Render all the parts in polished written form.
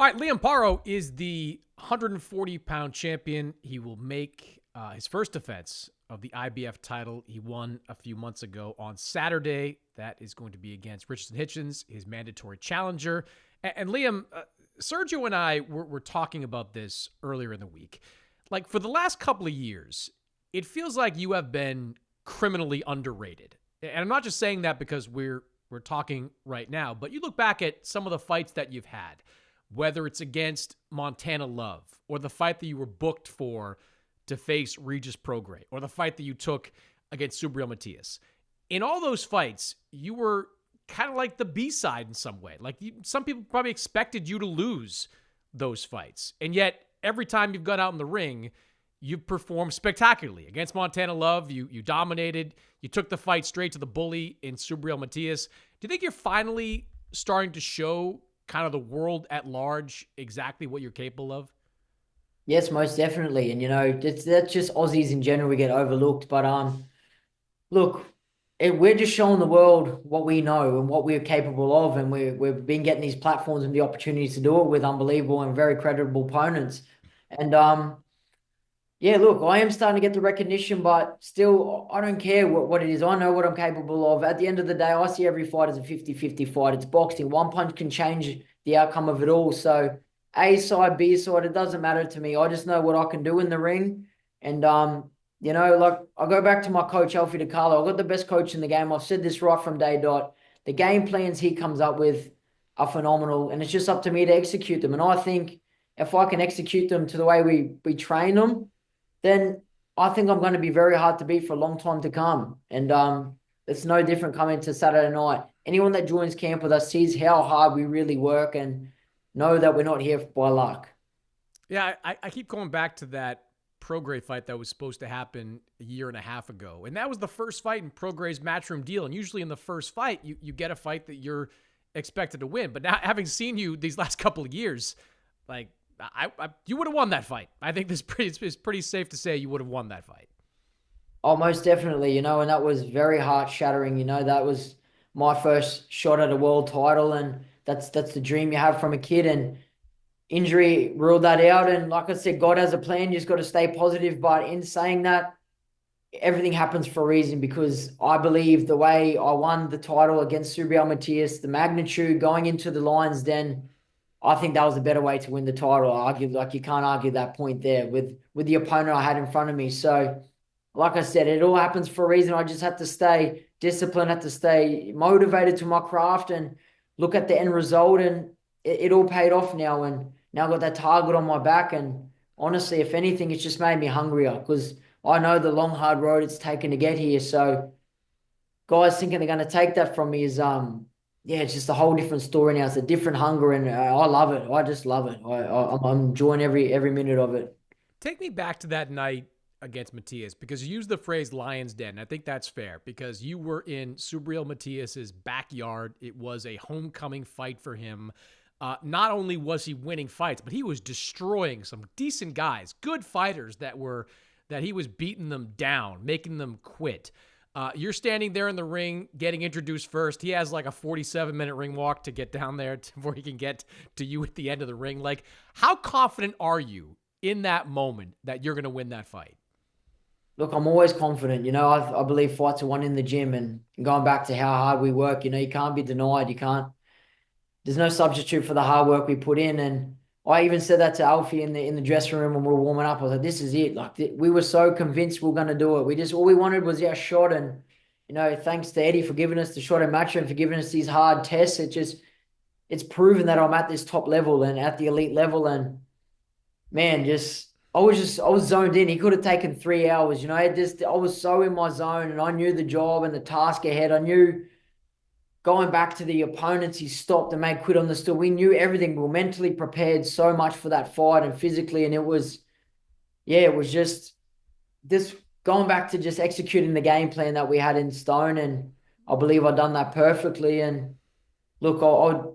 All right, Liam Paro is the 140-pound champion. He will make his first defense of the IBF title he won a few months ago on Saturday. That is going to be against Richardson Hitchins, his mandatory challenger. And Liam, Sergio and I were talking about this earlier in the week. Like, for the last couple of years, it feels like you have been criminally underrated. And I'm not just saying that because we're talking right now, but you look back at some of the fights that you've had, whether it's against Montana Love or the fight that you were booked for to face Regis Prograis or the fight that you took against Subriel Matias. In all those fights, you were kind of like the B-side in some way. Like, some people probably expected you to lose those fights. And yet, every time you've gone out in the ring, you've performed spectacularly. Against Montana Love, you dominated. You took the fight straight to the bully in Subriel Matias. Do you think you're finally starting to show kind of the world at large exactly what you're capable of? Yes, most definitely. And that's just Aussies in general. We get overlooked, but look, we're just showing the world what we know and what we're capable of, and we've been getting these platforms and the opportunities to do it with unbelievable and very credible opponents. And yeah, look, I am starting to get the recognition, but still, I don't care what it is. I know what I'm capable of. At the end of the day, I see every fight as a 50-50 fight. It's boxing. One punch can change the outcome of it all. So, A side, B side, it doesn't matter to me. I just know what I can do in the ring. And, like I go back to my coach, Alfie DiCarlo. I've got the best coach in the game. I've said this right from day dot. The game plans he comes up with are phenomenal, and it's just up to me to execute them. And I think if I can execute them to the way we train them, then I think I'm going to be very hard to beat for a long time to come. And it's no different coming to Saturday night. Anyone that joins camp with us sees how hard we really work and know that we're not here by luck. Yeah, I keep going back to that Prograis fight that was supposed to happen a year and a half ago. And that was the first fight in Prograis' matchroom deal. And usually in the first fight, you get a fight that you're expected to win. But now, having seen you these last couple of years, like, you would have won that fight. I think it's pretty safe to say you would have won that fight. Oh, most definitely, and that was very heart shattering. That was my first shot at a world title, and that's the dream you have from a kid. And injury ruled that out. And like I said, God has a plan. You just got to stay positive. But in saying that, everything happens for a reason, because I believe the way I won the title against Subriel Matias, the magnitude going into the Lions Den, I think that was a better way to win the title. I argue, like, you can't argue that point there with the opponent I had in front of me. So, like I said, it all happens for a reason. I just had to stay disciplined, had to stay motivated to my craft and look at the end result. And it all paid off now. And now I've got that target on my back. And honestly, if anything, it's just made me hungrier, because I know the long, hard road it's taken to get here. So guys thinking they're going to take that from me is, yeah, it's just a whole different story now. It's a different hunger, and I love it. I just love it. I'm enjoying every minute of it. Take me back to that night against Matias, because you used the phrase Lion's Den. I think that's fair, because you were in Subriel Matias's backyard. It was a homecoming fight for him. Not only was he winning fights, but he was destroying some decent guys, good fighters that he was beating them down, making them quit. You're standing there in the ring, getting introduced first. He has like a 47-minute ring walk to get down there before he can get to you at the end of the ring. Like, how confident are you in that moment that you're going to win that fight? Look, I'm always confident. I believe fights are won in the gym, and going back to how hard we work, you can't be denied. You can't. There's no substitute for the hard work we put in. And I even said that to Alfie in the dressing room when we were warming up. I was like, this is it. Like, we were so convinced we were going to do it. All we wanted was our shot. And, thanks to Eddie for giving us the shot at match and for giving us these hard tests. It's proven that I'm at this top level and at the elite level. And man, I was zoned in. He could have taken 3 hours. I was so in my zone, and I knew the job and the task ahead. I knew going back to the opponents he stopped and made quit on the stool. We knew everything. We were mentally prepared so much for that fight, and physically. And it was just this going back to just executing the game plan that we had in stone. And I believe I've done that perfectly. And look,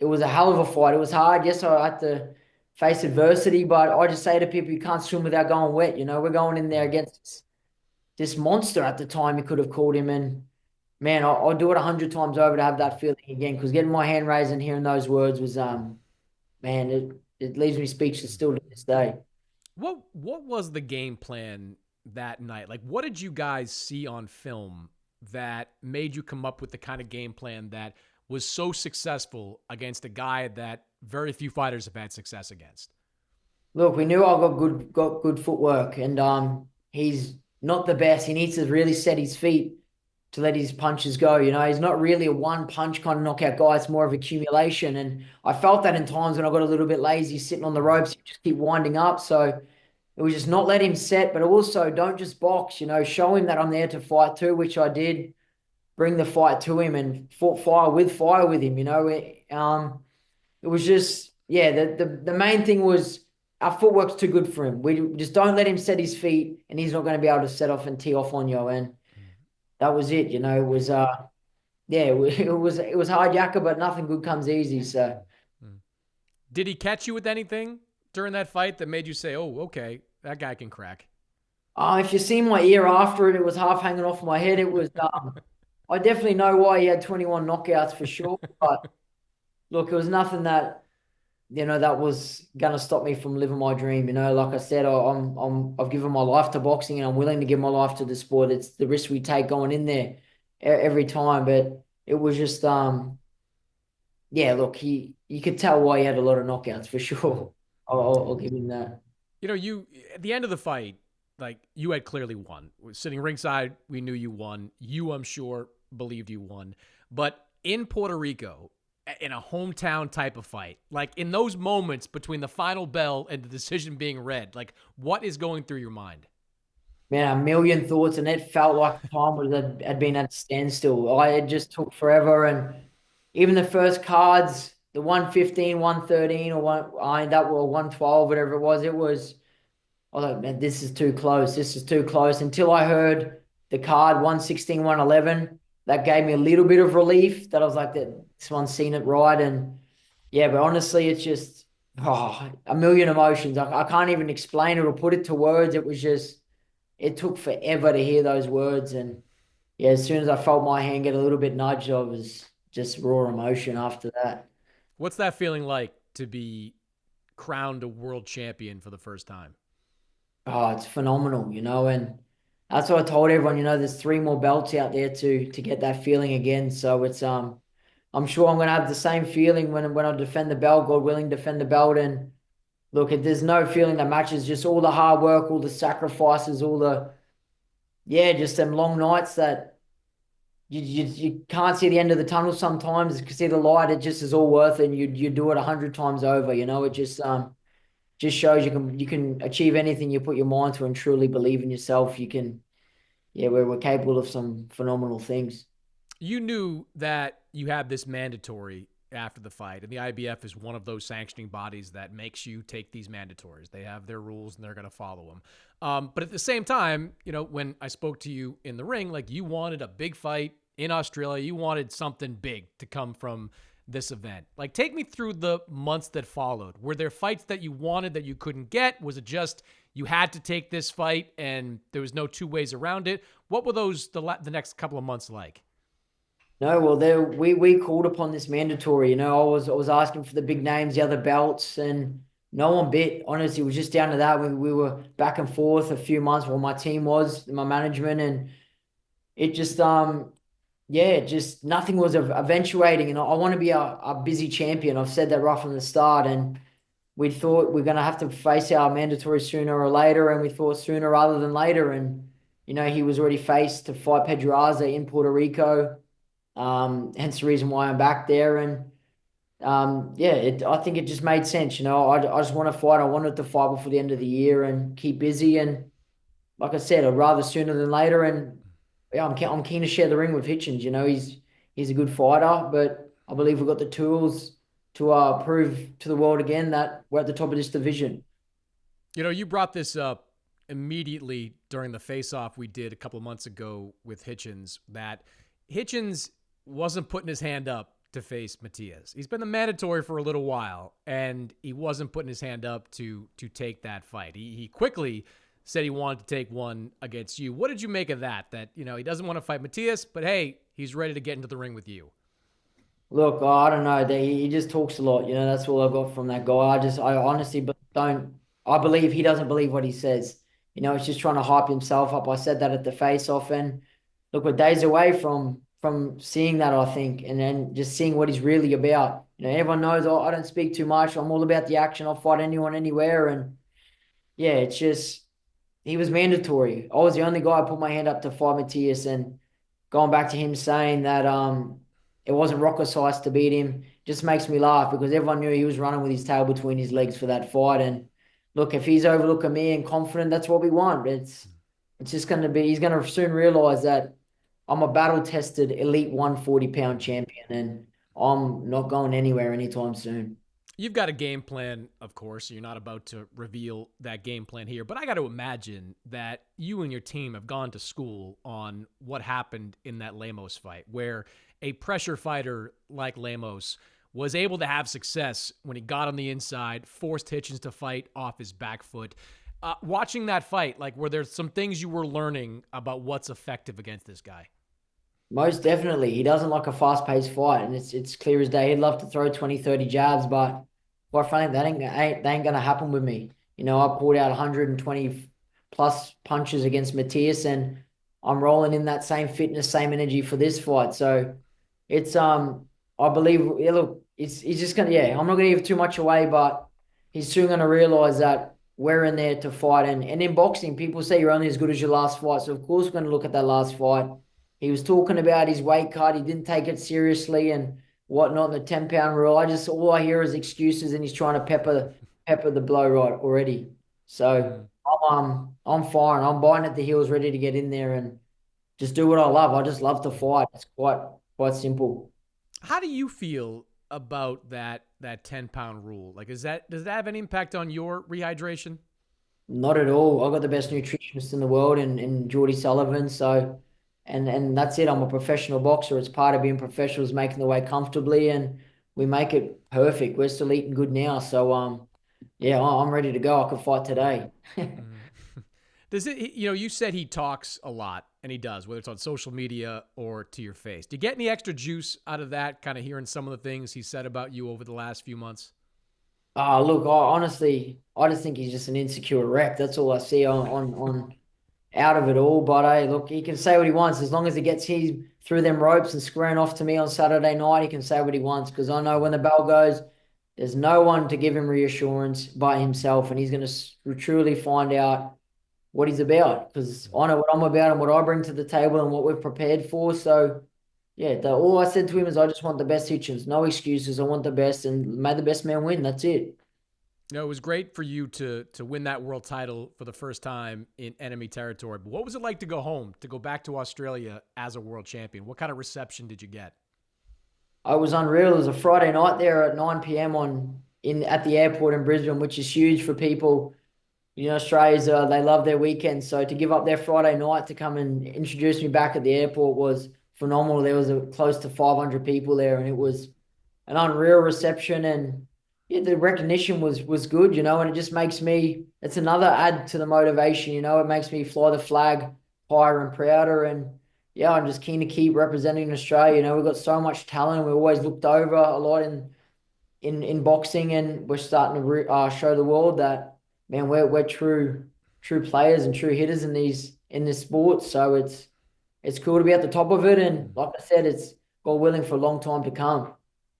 it was a hell of a fight. It was hard. Yes, I had to face adversity, but I just say to people, you can't swim without going wet. We're going in there against this monster at the time. You could have called him. And man, I'll do it 100 times over to have that feeling again, because getting my hand raised and hearing those words was, man, it leaves me speechless still to this day. What was the game plan that night? Like, what did you guys see on film that made you come up with the kind of game plan that was so successful against a guy that very few fighters have had success against? Look, we knew I got good footwork, and he's not the best. He needs to really set his feet to let his punches go. You know, he's not really a one punch kind of knockout guy. It's more of accumulation, and I felt that in times when I got a little bit lazy sitting on the ropes, he just keep winding up. So it was just not let him set, but also don't just box. You know, show him that I'm there to fight too, which I did. Bring the fight to him and fought fire with him. You know, it was just, yeah, the main thing was our footwork's too good for him. We just don't let him set his feet, and he's not going to be able to set off and tee off on you. And that was it. You know, it was yeah, it was hard yakka, but nothing good comes easy. So Did he catch you with anything during that fight that made you say, "Oh, okay, that guy can crack"? if you see my ear after it, it was half hanging off my head. It was I definitely know why he had 21 knockouts for sure. But look, it was nothing that that was gonna stop me from living my dream. You know, like I said, I've given my life to boxing, and I'm willing to give my life to the sport. It's the risk we take going in there every time. But it was just yeah. Look, you could tell why he had a lot of knockouts for sure. I'll give him that. You at the end of the fight, like you had clearly won. Sitting ringside, we knew you won. You, I'm sure, believed you won. But in Puerto Rico, in a hometown type of fight, like in those moments between the final bell and the decision being read, like what is going through your mind? Man, a million thoughts, and it felt like time had been at a standstill. It just took forever, and even the first cards, the 115, 113, or that were 112, whatever it was. I thought, man, this is too close. This is too close. Until I heard the card 116, 111, that gave me a little bit of relief. That I was like, that this one's seen it right, and yeah, but honestly, it's just a million emotions. I can't even explain it or put it to words. It was just. It took forever to hear those words. And yeah, as soon as I felt my hand get a little bit nudged, I was just raw emotion after that. What's that feeling like to be crowned a world champion for the first time? Oh, it's phenomenal, and that's what I told everyone, there's three more belts out there to get that feeling again. So it's I'm sure I'm gonna have the same feeling when I defend the belt, God willing, defend the belt. And look, there's no feeling that matches just all the hard work, all the sacrifices, all the just them long nights that you can't see the end of the tunnel sometimes. You can see the light. It just is all worth it. And you do it 100 times over. It just shows you can achieve anything you put your mind to and truly believe in yourself. You can we're capable of some phenomenal things. You knew that you had this mandatory after the fight, and the IBF is one of those sanctioning bodies that makes you take these mandatories. They have their rules and they're going to follow them. But at the same time, when I spoke to you in the ring, like you wanted a big fight in Australia, you wanted something big to come from this event. Like, take me through the months that followed. Were there fights that you wanted that you couldn't get? Was it just you had to take this fight and there was no two ways around it? What were those the next couple of months like? No, well, we called upon this mandatory. I was asking for the big names, the other belts, and no one bit. Honestly, it was just down to that. We were back and forth a few months. Well, my team was my management, and it just just nothing was eventuating. And I want to be a busy champion. I've said that right from the start, and we thought we're going to have to face our mandatory sooner or later, and we thought sooner rather than later. And he was already faced to fight Pedraza in Puerto Rico. Hence the reason why I'm back there. And I think it just made sense. I just want to fight. I wanted to fight before the end of the year and keep busy. And like I said, I'd rather sooner than later. And yeah, I'm keen to share the ring with Hitchens. He's a good fighter, but I believe we've got the tools to prove to the world again that we're at the top of this division. You brought this up immediately during the face-off we did a couple of months ago with Hitchens, that Hitchens wasn't putting his hand up to face Matias. He's been the mandatory for a little while, and he wasn't putting his hand up to take that fight. He quickly said he wanted to take one against you. What did you make of that? That, he doesn't want to fight Matias, but hey, he's ready to get into the ring with you. Look, I don't know. He just talks a lot. That's all I got from that guy. I honestly don't. I believe he doesn't believe what he says. He's just trying to hype himself up. I said that at the face-off, and look, we're days away from seeing that. I think, and then just seeing what he's really about. Everyone knows I don't speak too much. I'm all about the action. I'll fight anyone, anywhere, and yeah, it's just he was mandatory. I was the only guy I put my hand up to fight Matias, and going back to him saying that it wasn't rocket science to beat him just makes me laugh because everyone knew he was running with his tail between his legs for that fight. And look, if he's overlooking me and confident, that's what we want. It's just going to be he's going to soon realize that I'm a battle tested elite 140-pound champion, and I'm not going anywhere anytime soon. You've got a game plan, of course. You're not about to reveal that game plan here, but I got to imagine that you and your team have gone to school on what happened in that Lemos fight, where a pressure fighter like Lemos was able to have success when he got on the inside, forced Hitchens to fight off his back foot. Watching that fight, like, were there some things you were learning about what's effective against this guy? Most definitely. He doesn't like a fast-paced fight, and it's clear as day. He'd love to throw 20, 30 jabs, but quite frankly, that ain't gonna happen with me. I pulled out 120 plus punches against Matias, and I'm rolling in that same fitness, same energy for this fight. So it's I believe yeah, look, he's just gonna yeah, I'm not gonna give too much away, but he's soon gonna realize that we're in there to fight. And in boxing, people say you're only as good as your last fight. So of course we're gonna look at that last fight. He was talking about his weight cut. He didn't take it seriously and whatnot, the 10-pound rule. All I hear is excuses, and he's trying to pepper the blow right already. So Mm. I'm fine. I'm biting at the heels, ready to get in there and just do what I love. I just love to fight. It's quite simple. How do you feel about that 10-pound rule? Like, does that have any impact on your rehydration? Not at all. I got the best nutritionist in the world in Geordie Sullivan. So, and that's it. I'm a professional boxer. It's part of being professionals, making the weight comfortably, and we make it perfect. We're still eating good now. So, yeah, I'm ready to go. I could fight today. Mm. Does it? You said he talks a lot, and he does, whether it's on social media or to your face. Do you get any extra juice out of that? Kind of hearing some of the things he said about you over the last few months. Look, I just think he's just an insecure wreck. That's all I see on out of it all. But hey, look, he can say what he wants as long as he gets he through them ropes and squaring off to me on Saturday night. He can say what he wants because I know when the bell goes, there's no one to give him reassurance by himself, and he's going to truly find out what he's about because I know what I'm about and what I bring to the table and what we've prepared for. So yeah, all I said to him is I just want the best Hitchens, no excuses. I want the best, and may the best man win. That's it. It was great for you to win that world title for the first time in enemy territory. But what was it like to go home, to go back to Australia as a world champion? What kind of reception did you get? I was unreal. It was a Friday night there at 9 p.m. on in at the airport in Brisbane, which is huge for people. Australians, they love their weekends. So to give up their Friday night to come and introduce me back at the airport was phenomenal. There was close to 500 people there, and it was an unreal reception. And yeah, the recognition was good, and it just makes me. It's another add to the motivation. It makes me fly the flag higher and prouder. And yeah, I'm just keen to keep representing Australia. We've got so much talent. We're always looked over a lot in boxing, and we're starting to show the world that man we're true players and true hitters in this sport. So it's cool to be at the top of it, and like I said, it's God willing for a long time to come.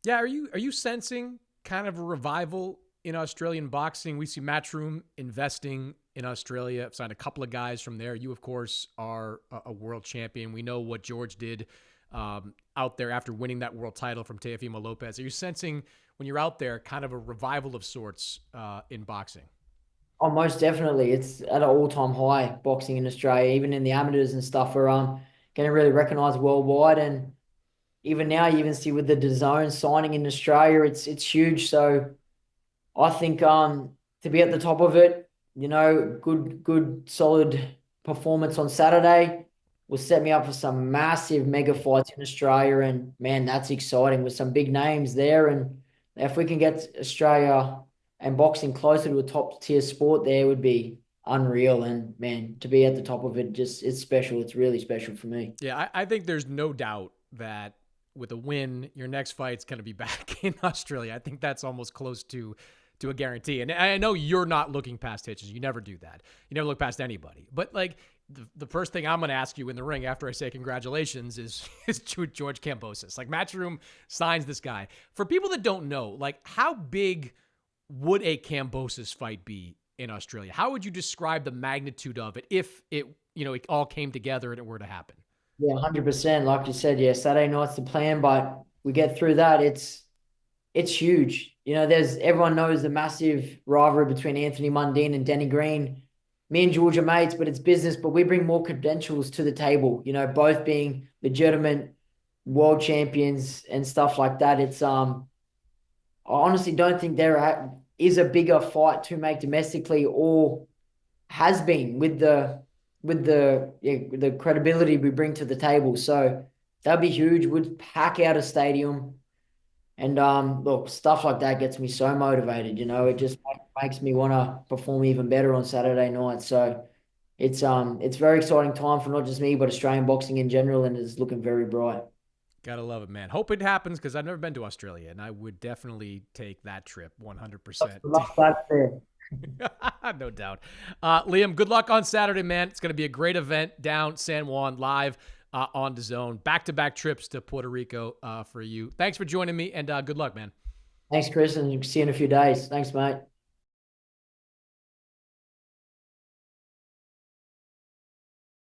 Yeah, are you sensing kind of a revival in Australian boxing? We see Matchroom investing in Australia. I've signed a couple of guys from there. You, of course, are a world champion. We know what George did out there after winning that world title from Teofimo Lopez. Are you sensing when you're out there kind of a revival of sorts in boxing? Oh, most definitely, it's at an all-time high boxing in Australia, even in the amateurs and stuff. Are getting really recognised worldwide, and even now you even see with the DAZN signing in Australia, it's huge. So I think to be at the top of it, good solid performance on Saturday will set me up for some massive mega fights in Australia, and man, that's exciting with some big names there. And if we can get Australia and boxing closer to a top tier sport, there would be unreal. And man, to be at the top of it, just it's special. It's really special for me. Yeah, I think there's no doubt that with a win, your next fight's going to be back in Australia. I think that's almost close to a guarantee. And I know you're not looking past Hitchens. You never do that. You never look past anybody. But like the first thing I'm going to ask you in the ring after I say congratulations is George Kambosos. Like Matchroom signs this guy. For people that don't know, like how big would a Kambosos fight be in Australia? How would you describe the magnitude of it if it all came together and it were to happen? Yeah, 100%. Like you said, yeah, Saturday night's the plan, but we get through that. It's huge. Everyone knows the massive rivalry between Anthony Mundine and Danny Green. Me and George are mates, but it's business. But we bring more credentials to the table. Both being legitimate world champions and stuff like that. I honestly don't think there is a bigger fight to make domestically, or has been with the credibility we bring to the table. So that'd be huge. Would pack out a stadium. And look, stuff like that gets me so motivated. It just makes me want to perform even better on Saturday night. So it's very exciting time for not just me, but Australian boxing in general, and it's looking very bright. Gotta love it, man. Hope it happens because I've never been to Australia, and I would definitely take that trip 100%. No doubt. Liam, good luck on Saturday, man. It's going to be a great event down San Juan live on DAZN. Back-to-back trips to Puerto Rico for you. Thanks for joining me, and good luck, man. Thanks, Chris, and see you in a few days. Thanks, mate.